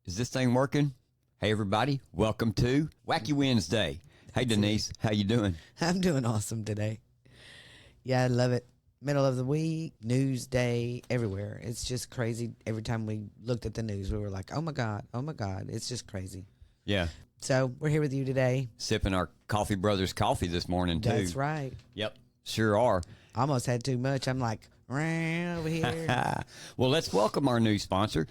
Is this thing working? Hey, everybody. Welcome to Wacky Wednesday. Hey, Denise. How you doing? I'm doing awesome today. Yeah, I love it. Middle of the week, news day, everywhere. It's just crazy. Every time we looked at the news, we were like, oh, my God. It's just crazy. Yeah. So we're here with you today. Sipping our Coffee Brothers coffee this morning, too. That's right. Yep. Sure are. Almost had too much. I'm like, over here. Well, let's welcome our new sponsor.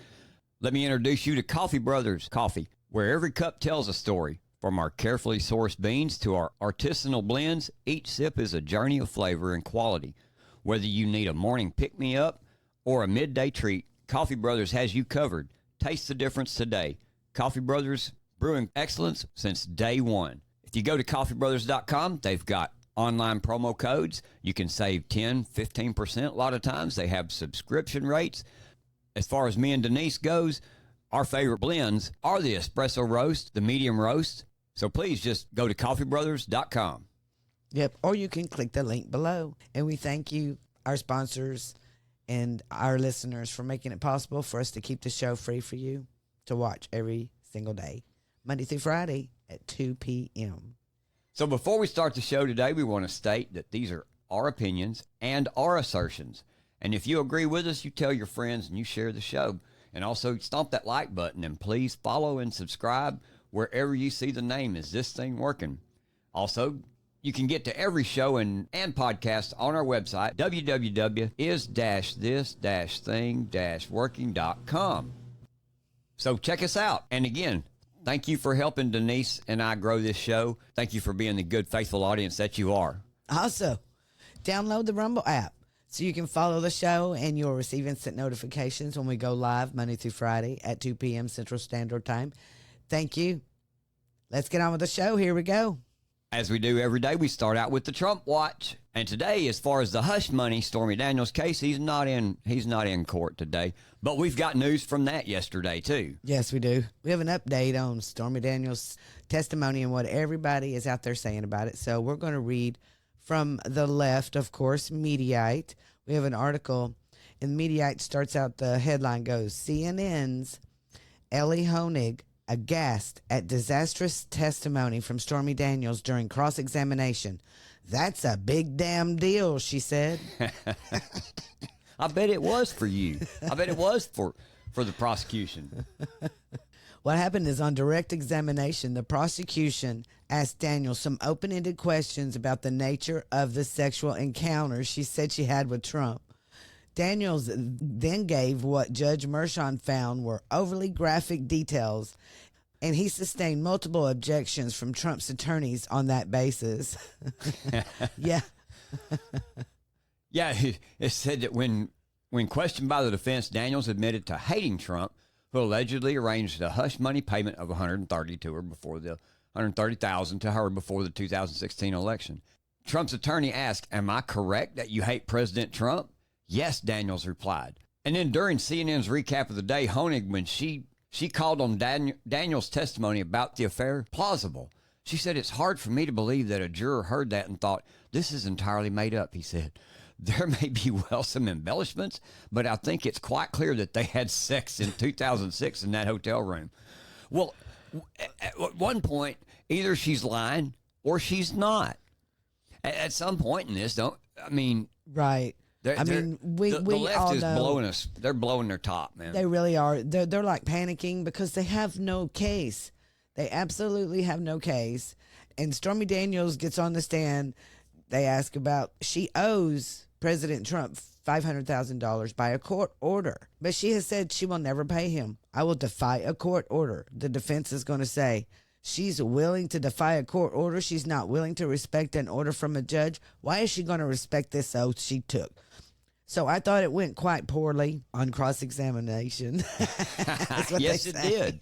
Let me introduce you to Coffee Brothers Coffee, where every cup tells a story. From our carefully sourced beans to our artisanal blends, each sip is a journey of flavor and quality. Whether you need a morning pick-me-up or a midday treat, Coffee Brothers has you covered. Taste the difference today. Coffee Brothers, brewing excellence since day one. If you go to coffeebrothers.com, they've got online promo codes. You can save 10, 15%. A lot of times they have subscription rates. As far as me and Denise goes, our favorite blends are the espresso roast, the medium roast. So please just go to coffeebrothers.com. Yep, or you can click the link below. And we thank you, our sponsors, and our listeners for making it possible for us to keep the show free for you to watch every single day, Monday through Friday at 2 p.m. So before we start the show today, we want to state that these are our opinions and our assertions. And if you agree with us, you tell your friends and you share the show. And also stomp that like button and please follow and subscribe wherever you see the name Is This Thing Working? Also, you can get to every show and podcast on our website, www.is-this-thing-working.com. So check us out. And again, thank you for helping Denise and I grow this show. Thank you for being the good, faithful audience that you are. Also, download the Rumble app so you can follow the show and you'll receive instant notifications when we go live Monday through Friday at 2 p.m. Central Standard Time. Thank you. Let's get on with the show. Here we go. As we do every day, we start out with the Trump Watch. And today, as far as the hush money Stormy Daniels case, he's not in court today. But we've got news from that yesterday, too. Yes, we do. We have an update on Stormy Daniels' testimony and what everybody is out there saying about it. So we're going to read from the left, of course, Mediaite. We have an article, and Mediaite starts out, the headline goes, CNN's Ellie Honig aghast at disastrous testimony from Stormy Daniels during cross-examination. That's a big damn deal, she said. I bet it was for you. I bet it was for the prosecution. What happened is on direct examination, the prosecution asked Daniels some open-ended questions about the nature of the sexual encounter she said she had with Trump. Daniels then gave what Judge Mershon found were overly graphic details, and he sustained multiple objections from Trump's attorneys on that basis. Yeah. Yeah, it said that when questioned by the defense, Daniels admitted to hating Trump, who allegedly arranged a hush money payment of $130,000 to her before the 2016 election. Trump's attorney asked, "Am I correct that you hate President Trump?" "Yes," Daniels replied. And then during CNN's recap of the day, Honig, when she called on Daniels' testimony about the affair plausible. She said, "It's hard for me to believe that a juror heard that and thought, this is entirely made up," he said. "There may be, some embellishments, but I think it's quite clear that they had sex in 2006 in that hotel room." Well, at one point, either she's lying or she's not. At some point in this, Right. The left all is know blowing us. They're blowing their top, man. They really are. They're like panicking because they have no case. They absolutely have no case. And Stormy Daniels gets on the stand. They ask about, she owes President Trump $500,000 by a court order. But she has said she will never pay him. "I will defy a court order." The defense is going to say she's willing to defy a court order. She's not willing to respect an order from a judge. Why is she going to respect this oath she took? So I thought it went quite poorly on cross-examination. Yes, it did.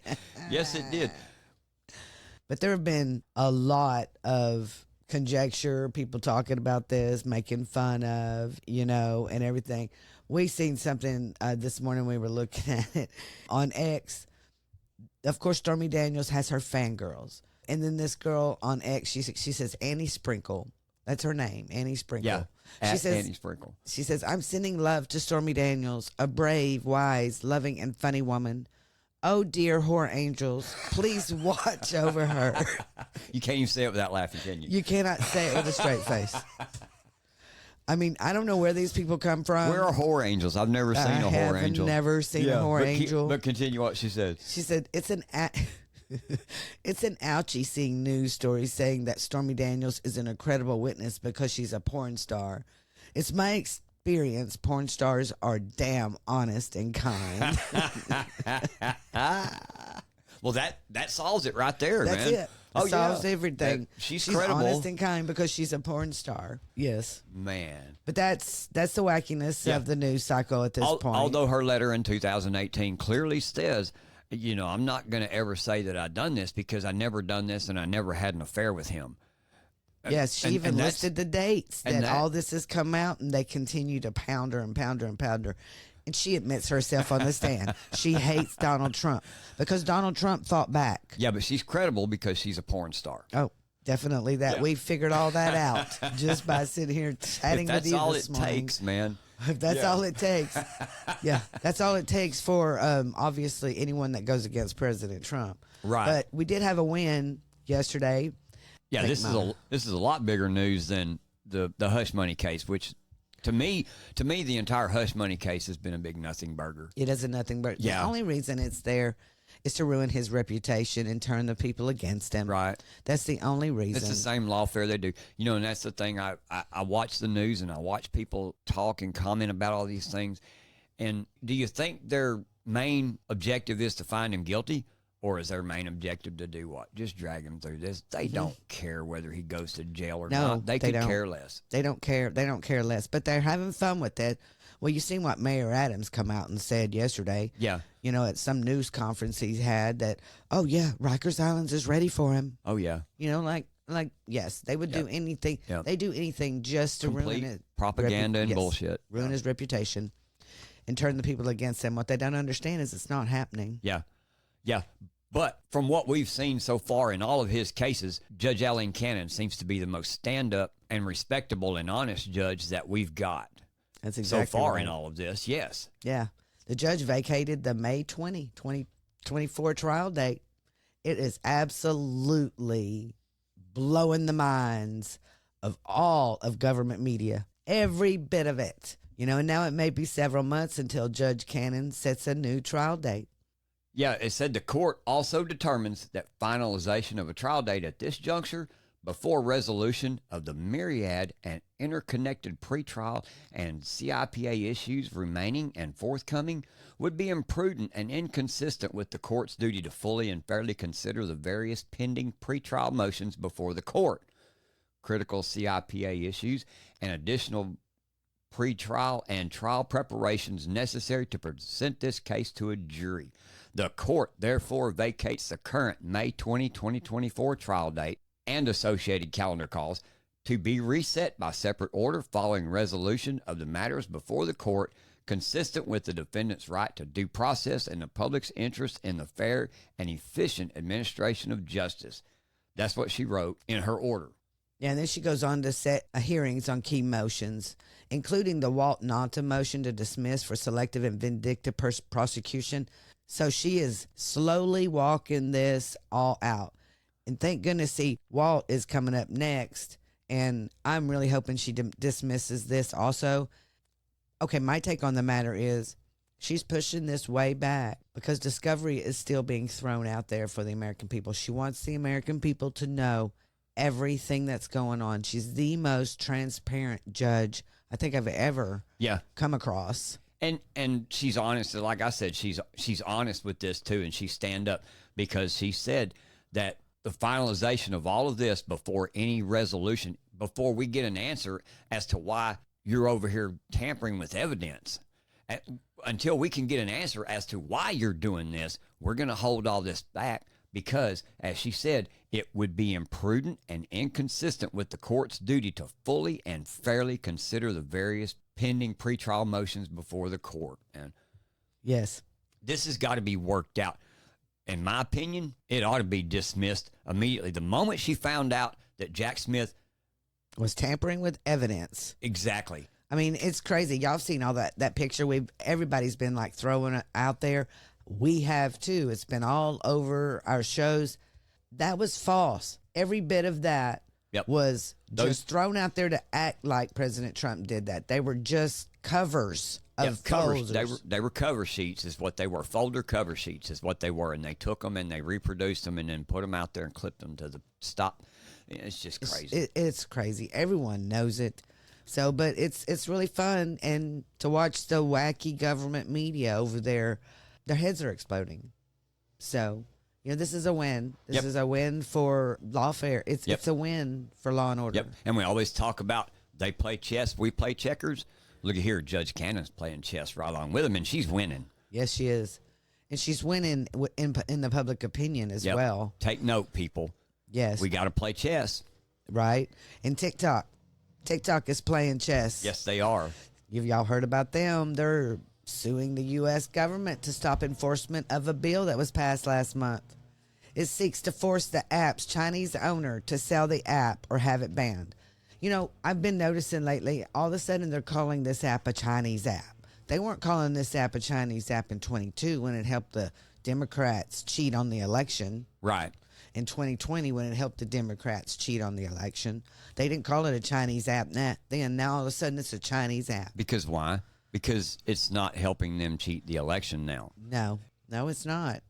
Yes, it did. But there have been a lot of conjecture, people talking about this, making fun of, and everything. We seen something this morning. We were looking at it on X. Of course, Stormy Daniels has her fangirls. And then this girl on X, she says, Annie Sprinkle. That's her name, Annie Sprinkle. Yeah, Annie Sprinkle. She says, "I'm sending love to Stormy Daniels, a brave, wise, loving, and funny woman. Oh dear, whore angels, please watch over her. You can't even say it without laughing, can you? You cannot say it with a straight face. I mean, I don't know where these people come from. Where are whore angels? I've never seen a whore angel. I've never seen a whore angel. But continue what she said. She said it's an it's an ouchie seeing news stories saying that Stormy Daniels is an incredible witness because she's a porn star. It's my experience porn stars are damn honest and kind. Well, that solves it right there, That's man. it. It solves everything. She's She's credible. honest and kind because she's a porn star. Yes. Man. But that's the wackiness of the news cycle at this point. Although her letter in 2018 clearly says, you know, I'm not going to ever say that I've done this because I never done this and I never had an affair with him. Yes, she even listed the dates that all this has come out, and they continue to pound her and pound her and pound her. And she admits herself on the stand. She hates Donald Trump because Donald Trump fought back. Yeah, but she's credible because she's a porn star. Oh, definitely that. Yeah. We figured all that out just by sitting here chatting with you this morning. That's all it takes, man. If that's all it takes. Yeah, that's all it takes for obviously anyone that goes against President Trump. Right. But we did have a win yesterday. Yeah, this is a lot bigger news than the hush money case, which to me the entire hush money case has been a big nothing burger. It is a nothing burger. Yeah. The only reason it's there is to ruin his reputation and turn the people against him. Right. That's the only reason. It's the same lawfare they do. You know, and that's the thing. I watch the news and I watch people talk and comment about all these things. And do you think their main objective is to find him guilty? Or is their main objective to do what? Just drag him through this. They don't care whether he goes to jail or not. They could care less. They don't care. They don't care less. But they're having fun with it. Well, you seen what Mayor Adams come out and said yesterday. Yeah. You know, at some news conference he had that, oh, yeah, Rikers Island is ready for him. Oh, yeah. You know, like yes, they would do anything. Yep. They do anything just to ruin it. Propaganda and bullshit. Ruin his reputation and turn the people against him. What they don't understand is it's not happening. Yeah. Yeah, but from what we've seen so far in all of his cases, Judge Alan Cannon seems to be the most stand-up and respectable and honest judge that we've got. That's exactly so far right. in all of this, yes. Yeah. The judge vacated the May 2024 trial date. It is absolutely blowing the minds of all of government media, every bit of it. You know, and now it may be several months until Judge Cannon sets a new trial date. Yeah, it said the court also determines that finalization of a trial date at this juncture before resolution of the myriad and interconnected pretrial and CIPA issues remaining and forthcoming would be imprudent and inconsistent with the court's duty to fully and fairly consider the various pending pretrial motions before the court, critical CIPA issues, and additional pretrial and trial preparations necessary to present this case to a jury. The court therefore vacates the current May 20, 2024 trial date and associated calendar calls to be reset by separate order following resolution of the matters before the court, consistent with the defendant's right to due process and the public's interest in the fair and efficient administration of justice. That's what she wrote in her order. Yeah, and then she goes on to set hearings on key motions, including the Walt Nanta motion to dismiss for selective and vindictive prosecution. So she is slowly walking this all out. And thank goodness, see, Walt is coming up next. And I'm really hoping she dismisses this also. Okay, my take on the matter is she's pushing this way back because discovery is still being thrown out there for the American people. She wants the American people to know everything that's going on. She's the most transparent judge I think I've ever come across. And she's honest. Like I said, she's honest with this too, and she stand up because she said that the finalization of all of this before any resolution, before we get an answer as to why you're over here tampering with evidence, until we can get an answer as to why you're doing this, we're going to hold all this back because, as she said, it would be imprudent and inconsistent with the court's duty to fully and fairly consider the various pending pretrial motions before the court. And yes, this has got to be worked out. In my opinion, it ought to be dismissed immediately. The moment she found out that Jack Smith was tampering with evidence. Exactly. I mean, it's crazy. Y'all have seen all that picture. Everybody's been like throwing it out there. We have too. It's been all over our shows. That was false. Every bit of that was just thrown out there to act like President Trump did that. They were just covers of covers. folders. They were cover sheets is what they were. Folder cover sheets is what they were. And they took them and they reproduced them and then put them out there and clipped them to the stop. It's just crazy. It's crazy. Everyone knows it. So, but it's really fun. And to watch the wacky government media over there, their heads are exploding. So, you know, this is a win. This is a win for lawfare. It's a win for law and order. Yep. And we always talk about they play chess, we play checkers. Look at here, Judge Cannon's playing chess right along with him, and she's winning. Yes, she is. And she's winning in the public opinion as well. Take note, people. Yes. We got to play chess. Right. And TikTok is playing chess. Yes, they are. Y'all heard about them. They're suing the U.S. government to stop enforcement of a bill that was passed last month. It seeks to force the app's Chinese owner to sell the app or have it banned. You know, I've been noticing lately, all of a sudden they're calling this app a Chinese app. They weren't calling this app a Chinese app in 22 when it helped the Democrats cheat on the election. Right. In 2020 when it helped the Democrats cheat on the election. They didn't call it a Chinese app then. Now all of a sudden it's a Chinese app. Because why? Because it's not helping them cheat the election now. No, it's not.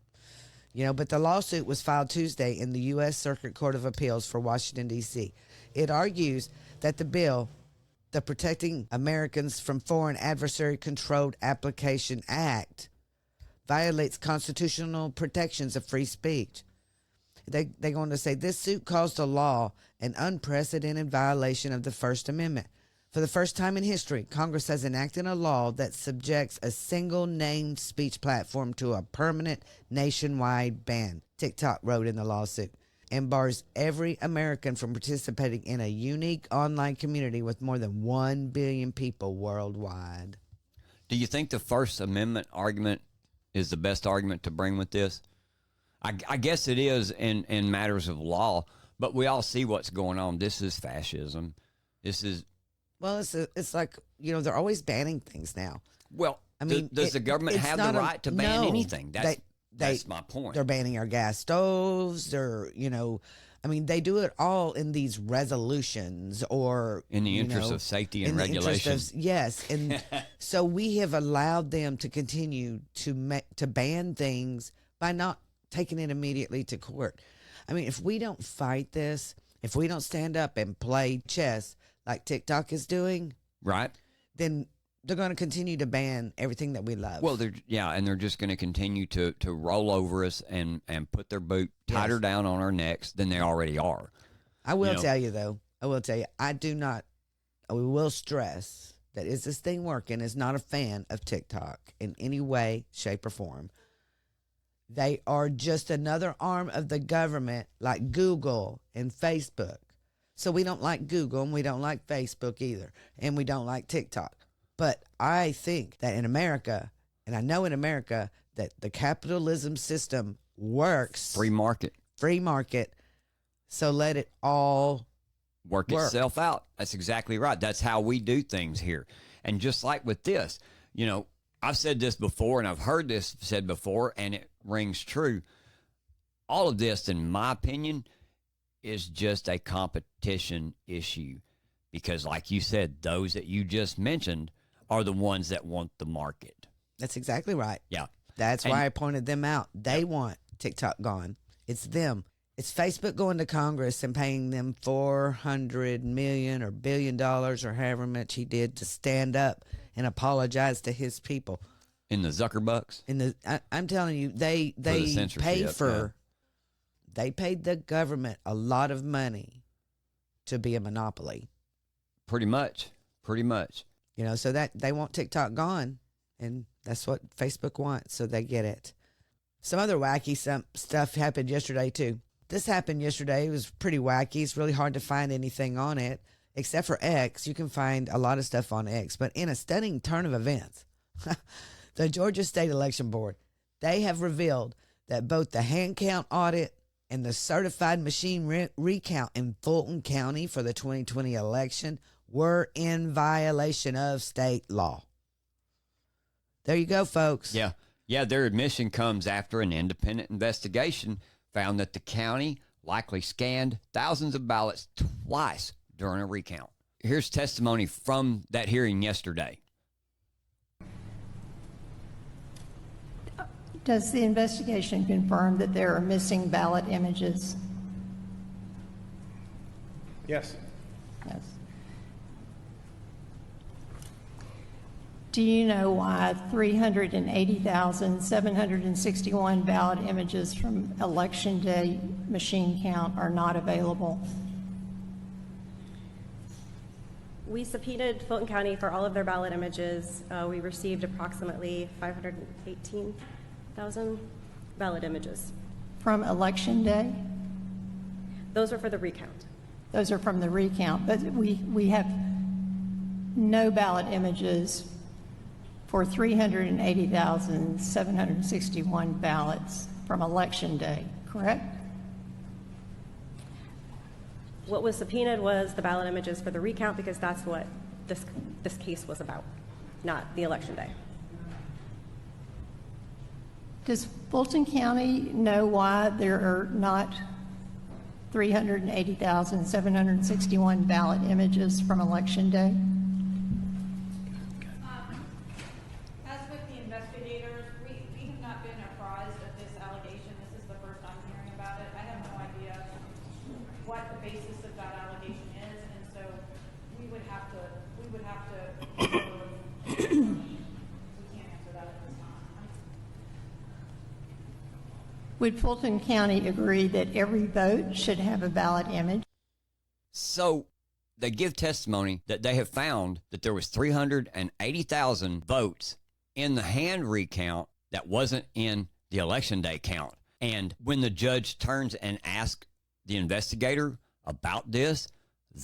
You know, but the lawsuit was filed Tuesday in the U.S. Circuit Court of Appeals for Washington, D.C. It argues that the bill, the Protecting Americans from Foreign Adversary Controlled Application Act, violates constitutional protections of free speech. They're going to say this suit calls the law an unprecedented violation of the First Amendment. For the first time in history, Congress has enacted a law that subjects a single named speech platform to a permanent nationwide ban, TikTok wrote in the lawsuit, and bars every American from participating in a unique online community with more than 1 billion people worldwide. Do you think the First Amendment argument is the best argument to bring with this? I guess it is in matters of law, but we all see what's going on. This is fascism. This is... Well, it's like, you know, they're always banning things now. Well, I mean, does the government have the right to ban anything? That's my point. They're banning our gas stoves. They're, you know, I mean, they do it all in these resolutions or in the interest of safety and regulation. Yes, and so we have allowed them to continue to ban things by not taking it immediately to court. I mean, if we don't fight this, if we don't stand up and play chess like TikTok is doing, right, then they're going to continue to ban everything that we love. Well, and they're just going to continue to roll over us and put their boot tighter down on our necks than they already are. I will tell you, though, we will stress that is this thing working is not a fan of TikTok in any way, shape, or form. They are just another arm of the government like Google and Facebook. So we don't like Google and we don't like Facebook either. And we don't like TikTok. But I think that in America, and I know in America, that the capitalism system works. Free market. So let it all work itself out. That's exactly right. That's how we do things here. And just like with this, you know, I've said this before and I've heard this said before and it rings true. All of this, in my opinion, is just a competition issue because, like you said, those that you just mentioned are the ones that want the market. That's exactly right. Yeah. That's why I pointed them out. They want TikTok gone. It's them. It's Facebook going to Congress and paying them $400 million or $1 billion or however much he did to stand up and apologize to his people. In the Zuckerbucks? I'm telling you, they paid for. They paid the government a lot of money to be a monopoly. Pretty much. You know, so that they want TikTok gone, and that's what Facebook wants, so they get it. Some other wacky stuff happened yesterday, too. This happened yesterday. It was pretty wacky. It's really hard to find anything on it, except for X. You can find a lot of stuff on X, but in a stunning turn of events, the Georgia State Election Board, they have revealed that both the hand count audit and the certified machine recount in Fulton County for the 2020 election were in violation of state law. There you go, folks. Yeah. Yeah, their admission comes after an independent investigation found that the county likely scanned thousands of ballots twice during a recount. Here's testimony from that hearing yesterday. Does the investigation confirm that there are missing ballot images? Yes. Yes. Do you know why 380,761 ballot images from Election Day machine count are not available? We subpoenaed Fulton County for all of their ballot images. We received approximately 518,000 ballot images. From Election Day? Those were for the recount. Those are from the recount, but we have no ballot images for 380,761 ballots from Election Day, correct? What was subpoenaed was the ballot images for the recount because that's what this case was about, not the election day. Does Fulton County know why there are not 380,761 ballot images from Election Day? As with the investigators, we have not been apprised of this allegation. This is the first I'm hearing about it. I have no idea what the basis of that allegation is, and so we would have to we can't answer that at this time. Would Fulton County agree that every vote should have a ballot image? So they give testimony that they have found that there was 380,000 votes in the hand recount that wasn't in the election day count. And when the judge turns and asks the investigator about this,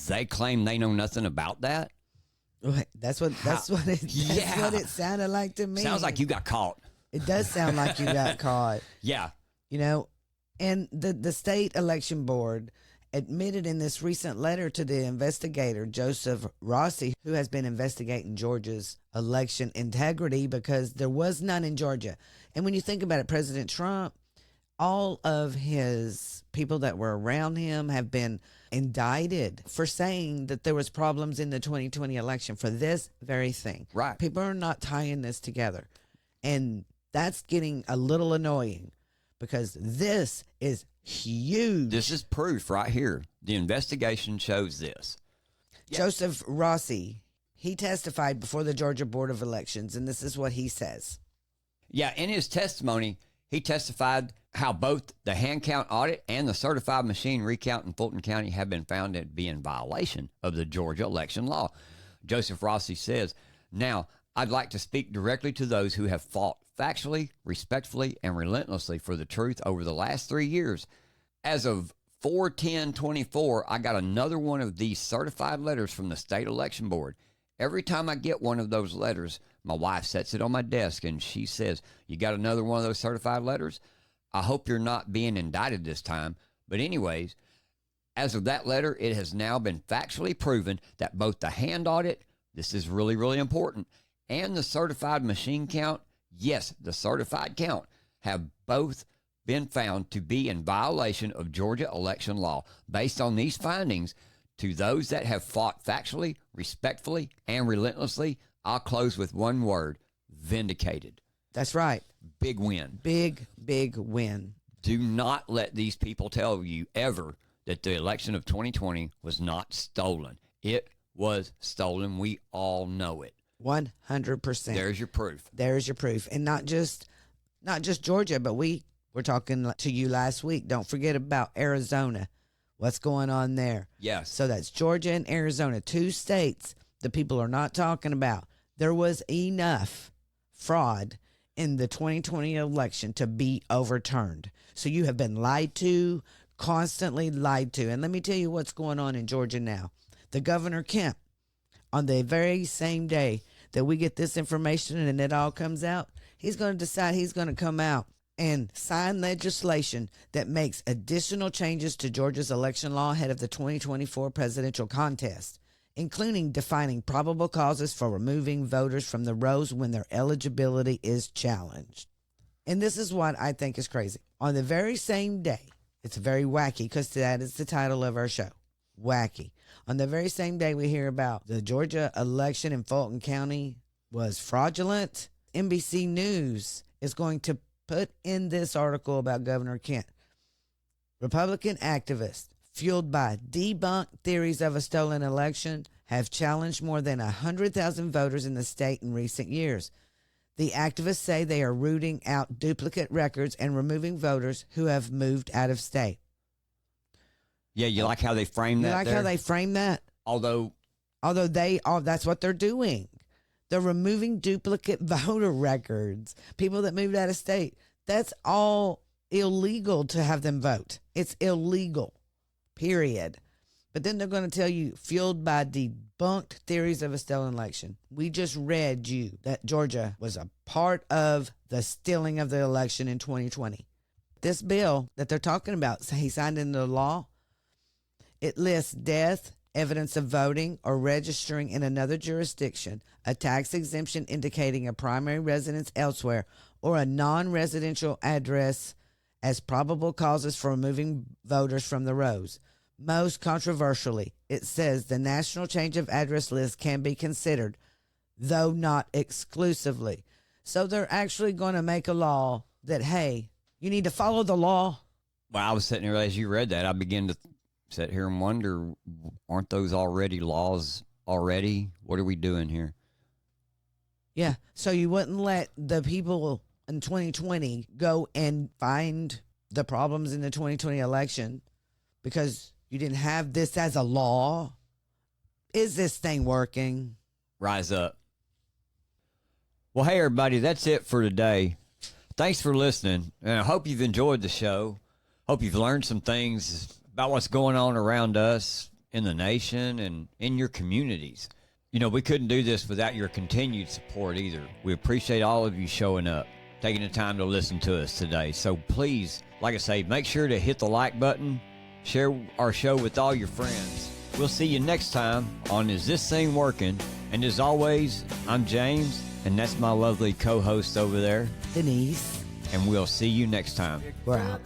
they claim they know nothing about that. That's what it sounded like to me. Sounds like you got caught. It does sound like you got caught. Yeah. You know, and the state election board admitted in this recent letter to the investigator, Joseph Rossi, who has been investigating Georgia's election integrity because there was none in Georgia. And when you think about it, President Trump, all of his people that were around him have been indicted for saying that there was problems in the 2020 election for this very thing. Right. People are not tying this together. And that's getting a little annoying because this is huge. This is proof right here. The investigation shows this. Yeah. Joseph Rossi, he testified before the Georgia Board of Elections, and this is what he says. Yeah, in his testimony, he testified how both the hand count audit and the certified machine recount in Fulton County have been found to be in violation of the Georgia election law. Joseph Rossi says, "Now, I'd like to speak directly to those who have fought factually, respectfully, and relentlessly for the truth over the last 3 years. As of 4/10/24, I got another one of these certified letters from the state election board. Every time I get one of those letters, my wife sets it on my desk and she says, 'You got another one of those certified letters? I hope you're not being indicted this time.' But anyways, as of that letter, it has now been factually proven that both the hand audit, this is really, really important, and the certified machine count, yes, the certified count, have both been found to be in violation of Georgia election law. Based on these findings, to those that have fought factually, respectfully, and relentlessly, I'll close with one word: vindicated." That's right. Big win. Big, big win. Do not let these people tell you ever that the election of 2020 was not stolen. It was stolen. We all know it. 100%. There's your proof. There's your proof. And not just Georgia, but we're talking to you last week. Don't forget about Arizona. What's going on there? Yes. So that's Georgia and Arizona, 2 states that people are not talking about. There was enough fraud in the 2020 election to be overturned. So you have been lied to, constantly lied to. And let me tell you what's going on in Georgia now. The Governor Kemp, on the very same day that we get this information and it all comes out, he's going to decide he's going to come out and sign legislation that makes additional changes to Georgia's election law ahead of the 2024 presidential contest, including defining probable causes for removing voters from the rolls when their eligibility is challenged. And this is what I think is crazy. On the very same day, it's very wacky because that is the title of our show, Wacky. On the very same day we hear about the Georgia election in Fulton County was fraudulent, NBC News is going to put in this article about Governor Kent. Republican activists, fueled by debunked theories of a stolen election, have challenged more than 100,000 voters in the state in recent years. The activists say they are rooting out duplicate records and removing voters who have moved out of state. Yeah, you like how they frame that? You like there? how they frame that? Although That's what they're doing. They're removing duplicate voter records. People that moved out of state. That's all illegal to have them vote. It's illegal, period. But then they're going to tell you, fueled by debunked theories of a stolen election. We just read you that Georgia was a part of the stealing of the election in 2020. This bill that they're talking about, he signed into law, it lists death, evidence of voting, or registering in another jurisdiction, a tax exemption indicating a primary residence elsewhere, or a non-residential address as probable causes for removing voters from the rolls. Most controversially, it says the national change of address list can be considered, though not exclusively. So they're actually going to make a law that, hey, you need to follow the law. Well, I was sitting here as you read that. I began to sit here and wonder, aren't those already laws already? What are we doing here? Yeah. So you wouldn't let the people in 2020 go and find the problems in the 2020 election because you didn't have this as a law. Is this thing working? Rise up. Well, hey, everybody, that's it for today. Thanks for listening, and I hope you've enjoyed the show. Hope you've learned some things about what's going on around us in the nation and in your communities. You know, we couldn't do this without your continued support either. We appreciate all of you showing up, taking the time to listen to us today. So please, like I say, make sure to hit the like button, share our show with all your friends. We'll see you next time on Is This Thing Working? And as always, I'm James, and that's my lovely co-host over there, Denise. and we'll see you next time. We're out.